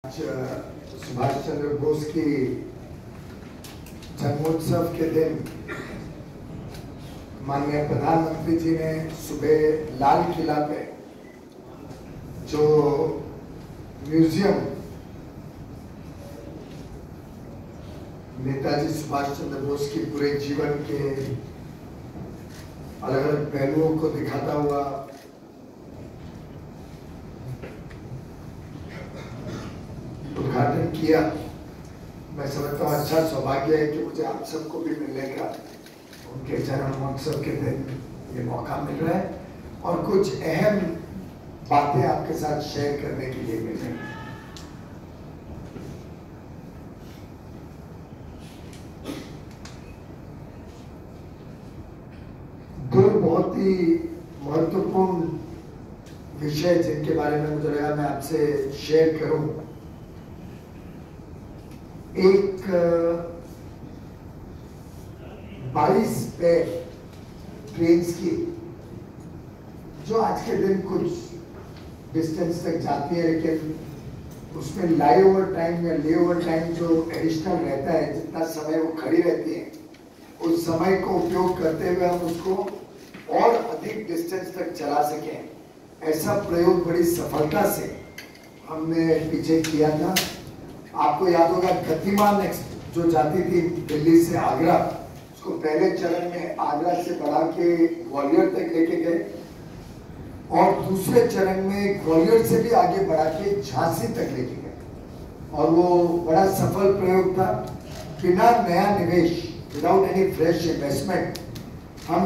आज सुभाष चंद्र बोस की जन्मोत्सव के दिन माननीय प्रधानमंत्री जी ने सुबह लाल किला पे जो म्यूजियम नेताजी सुभाष चंद्र बोस की पूरे जीवन के अलग अलग पहलुओं को दिखाता हुआ उद्घाटन किया। मैं समझता हूँ अच्छा सौभाग्य है कि मुझे आप सबको भी मिलने का उनके जन्म महोत्सव के दिन ये मौका मिल रहा है और कुछ अहम बातें आपके साथ शेयर करने के लिए मिल रही हैं। दो बहुत ही महत्वपूर्ण विषय जिनके बारे में मुझे लगा मैं आपसे शेयर करूं। एक 22 ट्रेन की जो आज के दिन कुछ डिस्टेंस तक जाती है, लेकिन उसमें लाई ओवर टाइम या ले ओवर टाइम जो एडिशनल रहता है, जितना समय वो खड़ी रहती है, उस समय को उपयोग करते हुए हम उसको और अधिक डिस्टेंस तक चला सकें, ऐसा प्रयोग बड़ी सफलता से हमने पीछे किया था। आपको याद होगा गतिमान जो जाती थी दिल्ली से आगरा, उसको पहले चरण में आगरा से बढ़ा के ग्वालियर तक लेके गए और दूसरे चरण में ग्वालियर से भी आगे बढ़ा के झांसी तक लेके गए और वो बड़ा सफल प्रयोग था। बिना नया निवेश, विदाउट एनी फ्रेश इन्वेस्टमेंट, हम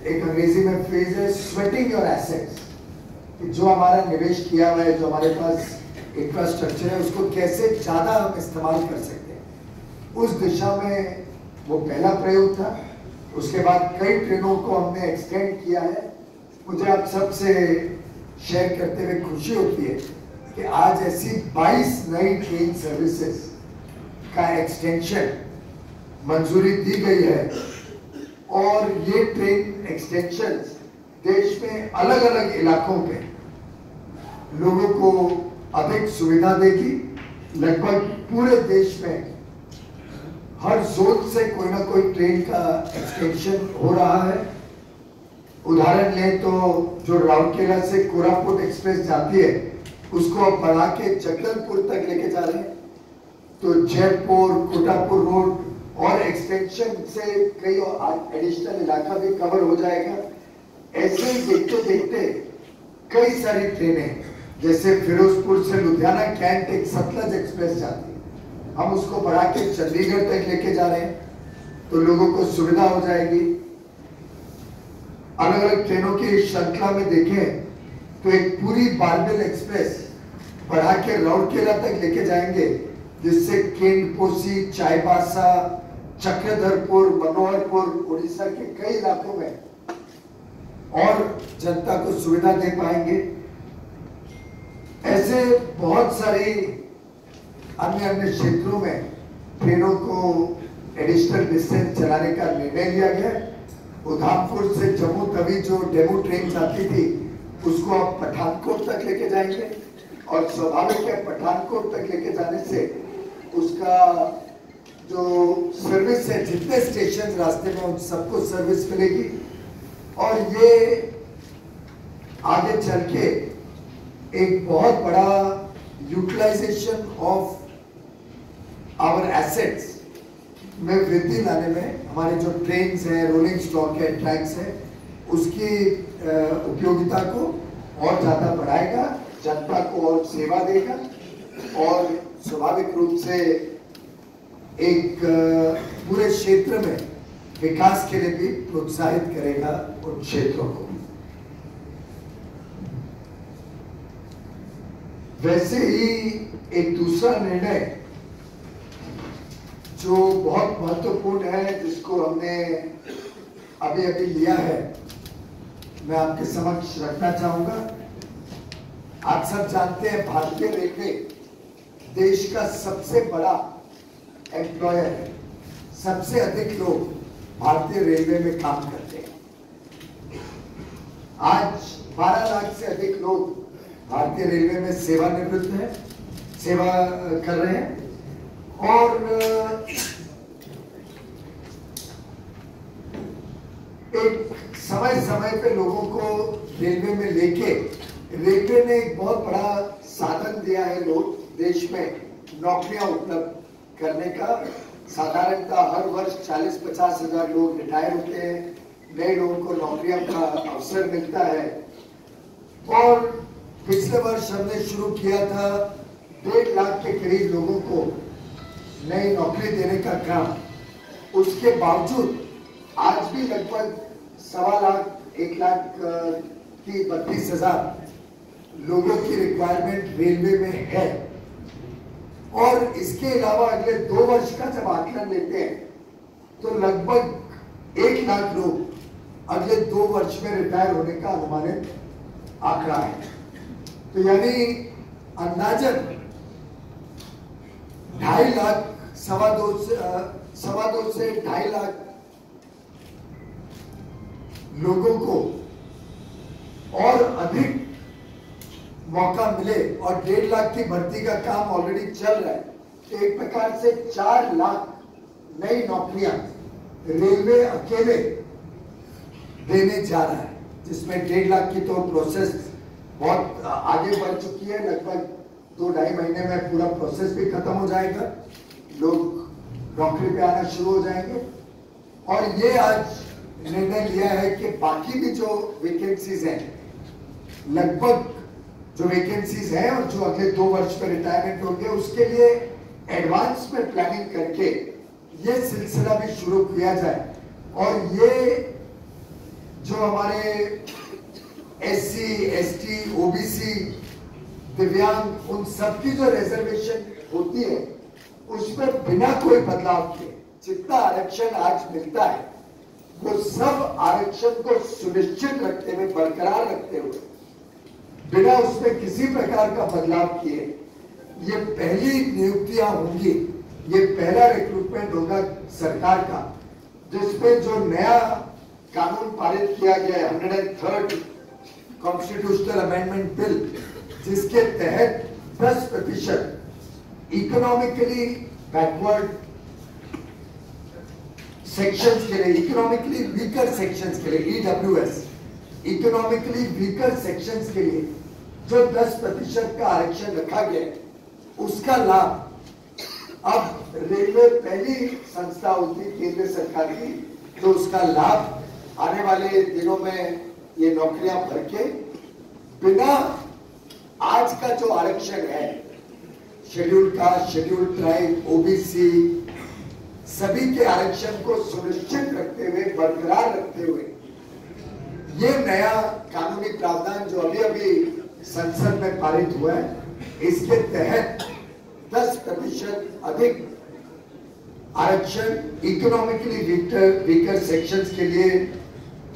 एक अंग्रेजी में फ्रेज है स्वेटिंग योर एसेट्स, कि जो हमारा निवेश किया हुआ है, जो हमारे पास इंफ्रास्ट्रक्चर है, उसको कैसे ज्यादा हम इस्तेमाल कर सकते हैं, उस दिशा में वो पहला प्रयोग था। उसके बाद कई ट्रेनों को हमने एक्सटेंड किया है। मुझे आप सबसे शेयर करते हुए खुशी होती है कि आज ऐसी 22 नई ट्रेन सर्विसेज का एक्सटेंशन मंजूरी दी गई है और ये ट्रेन एक्सटेंशन देश में अलग अलग इलाकों पे लोगों को अधिक सुविधा देगी। लगभग पूरे देश में हर जोन से कोई ना कोई ट्रेन का एक्सटेंशन हो रहा है। उदाहरण लें तो जो राउरकेला से कोरापुट एक्सप्रेस जाती है, उसको अब बढ़ा के जगदलपुर तक लेके जा रहे हैं, तो जयपुर कोटापुर रोड और एक्सटेंशन से कई एडिशनल इलाका भी कवर हो जाएगा। ऐसे ही देखते देखते कई सारी ट्रेनें, जैसे फिरोजपुर से लुधियाना कैंट एक सतलज एक्सप्रेस जाती है, हम उसको बढ़ा के चंडीगढ़ तक लेके जा रहे हैं, तो लोगों को सुविधा हो जाएगी। अलग अलग ट्रेनों की श्रृंखला में देखें तो एक पूरी बारमेल एक्सप्रेस बढ़ा के राउरकेला तक लेके जाएंगे, जिससे केंद्रपोशी, चाईबासा, चक्रधरपुर, मनोहरपुर, उड़ीसा के कई इलाकों में और जनता को सुविधा दे पाएंगे। ऐसे बहुत सारी अन्य अन्य क्षेत्रों में ट्रेनों को एडिशनल डिस्टेंस चलाने का निर्णय लिया गया। उधमपुर से जम्मू तवी जो डेमू ट्रेन जाती थी, उसको अब पठानकोट तक लेके जाएंगे और स्वाभाविक है पठानकोट तक लेके जाने से उसका जो सर्विस है, जितने स्टेशन रास्ते में उन सबको सर्विस मिलेगी और ये आगे चल के एक बहुत बड़ा यूटिलाइजेशन ऑफ आवर एसेट्स में वृद्धि लाने में, हमारे जो ट्रेन्स हैं, रोलिंग स्टॉक है, ट्रैक्स है, उसकी उपयोगिता को और ज्यादा बढ़ाएगा, जनता को और सेवा देगा और स्वाभाविक रूप से एक पूरे क्षेत्र में विकास के लिए भी प्रोत्साहित करेगा उन क्षेत्रों को। वैसे ही एक दूसरा निर्णय जो बहुत महत्वपूर्ण है, जिसको हमने अभी अभी लिया है, मैं आपके समक्ष रखना चाहूंगा। आप सब जानते हैं भारतीय रेलवे देश का सबसे बड़ा एम्प्लॉयर है। सबसे अधिक लोग भारतीय रेलवे में काम करते हैं। आज 12 लाख से अधिक लोग भारतीय रेलवे में सेवानिवृत्त है। सेवा कर रहे हैं। और एक समय समय पे लोगों को रेलवे में लेके, रेलवे ने एक बहुत बड़ा साधन दिया है लोग देश में नौकरियां उपलब्ध करने का। साधारणतः हर वर्ष 40-50 हजार लोग रिटायर होते हैं, नए लोगों को नौकरियों का अवसर मिलता है। और पिछले वर्ष हमने शुरू किया था 1.5 लाख के करीब लोगों को नई नौकरी देने का काम। उसके बावजूद आज भी लगभग 1.25 लाख 1 लाख की 32,000 लोगों की रिक्वायरमेंट रेलवे में है। और इसके अलावा अगले 2 वर्ष का जब आकलन लेते हैं तो लगभग 1 लाख लोग अगले 2 वर्ष में रिटायर होने का अनुमानित आंकड़ा है। तो यानी अंदाजन 2.5 लाख, 2.25 से 2.5 लाख लोगों को और अधिक मौका मिले। और 1.5 लाख की भर्ती का काम ऑलरेडी चल रहा है। तो एक प्रकार से 4 लाख नई नौकरियां रेलवे अकेले देने जा रहा है, जिसमें 1.5 लाख की तो प्रोसेस बहुत आगे बढ़ चुकी है। लगभग 2-2.5 महीने में पूरा प्रोसेस भी खत्म हो जाएगा, लोग नौकरी पे आना शुरू हो जाएंगे। और ये आज निर्णय लिया है कि बाकी भी जो वैकेंसीज हैं, लगभग जो वैकेंसीज हैं और जो अगले 2 वर्ष में रिटायरमेंट होंगे, उसके लिए एडवांस में प्लानिंग करके ये सिलसिला भी शुरू किया जाए। और ये जो हमारे SC, ST, OBC, दिव्यांग, उन सबकी जो रिजर्वेशन होती है उसमें बिना कोई बदलाव किए जितना आरक्षण आज मिलता है वो सब आरक्षण को सुनिश्चित रखते हुए, बरकरार रखते हुए, बिना उसमें किसी प्रकार का बदलाव किए ये पहली नियुक्तियां होंगी। ये पहला रिक्रूटमेंट होगा सरकार का, जिसमें जो नया कानून पारित किया गया है 103rd कॉन्स्टिट्यूशनल अमेंडमेंट बिल, जिसके तहत 10% इकोनॉमिकली बैकवर्ड सेक्शंस के लिए, इकोनॉमिकली वीकर सेक्शंस के लिए, EWS, इकोनॉमिकली वीकर सेक्शंस के लिए जो 10% का आरक्षण रखा गया है, उसका लाभ अब रेलवे पहली संस्था होती केंद्र सरकार की तो उसका लाभ आने वाले दिनों में ये नौकरियां भर के बिना आज का जो आरक्षण है schedule caste, schedule tribe, OBC सभी के आरक्षण को सुनिश्चित रखते हुए, बरकरार रखते हुए ये नया कानूनी प्रावधान जो अभी अभी संसद में पारित हुआ है, इसके तहत 10% अधिक आरक्षण इकोनॉमिकली वीकर सेक्शंस के लिए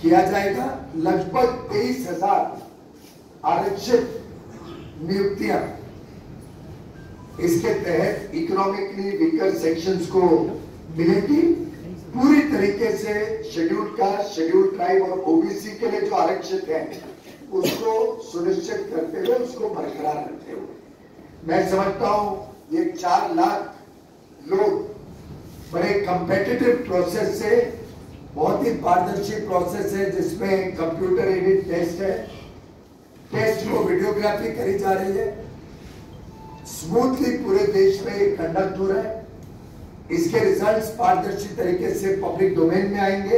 किया जाएगा। लगभग 23,000 आरक्षित नियुक्तियां इसके तहत इकोनॉमिकली वीकर सेक्शंस को मिलेगी। पूरी तरीके से शेड्यूल कास्ट, शेड्यूल ट्राइब और OBC के लिए जो आरक्षित है उसको सुनिश्चित करते हुए, उसको बरकरार रखते हुए मैं समझता हूं ये 4 लाख लोग बड़े कंपेटिटिव प्रोसेस से, बहुत ही पारदर्शी प्रोसेस है जिसमें कंप्यूटर एडेड टेस्ट है, टेस्ट को वीडियोग्राफी करी जा रही है, स्मूथली पूरे देश में कंडक्ट हो रहा है। इसके रिजल्ट्स पारदर्शी तरीके से पब्लिक डोमेन में आएंगे